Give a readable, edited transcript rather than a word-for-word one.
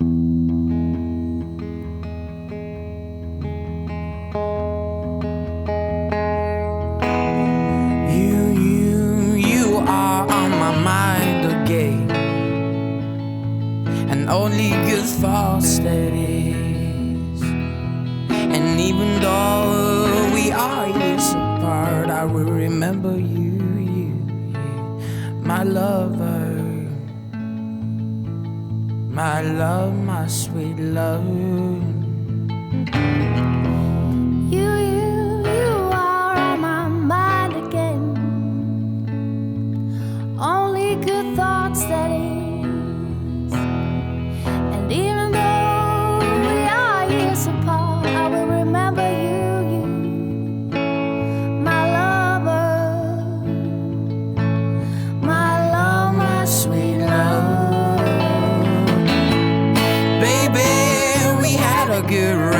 You are on my mind again, and only good thoughts that is. And even though we are years apart, I will remember you, my lover, my love, my sweet love. You are on my mind again. Only good thoughts that is. And even though we are years apart, I will remember you, my lover, my love, my sweet love. Baby, we had a good run.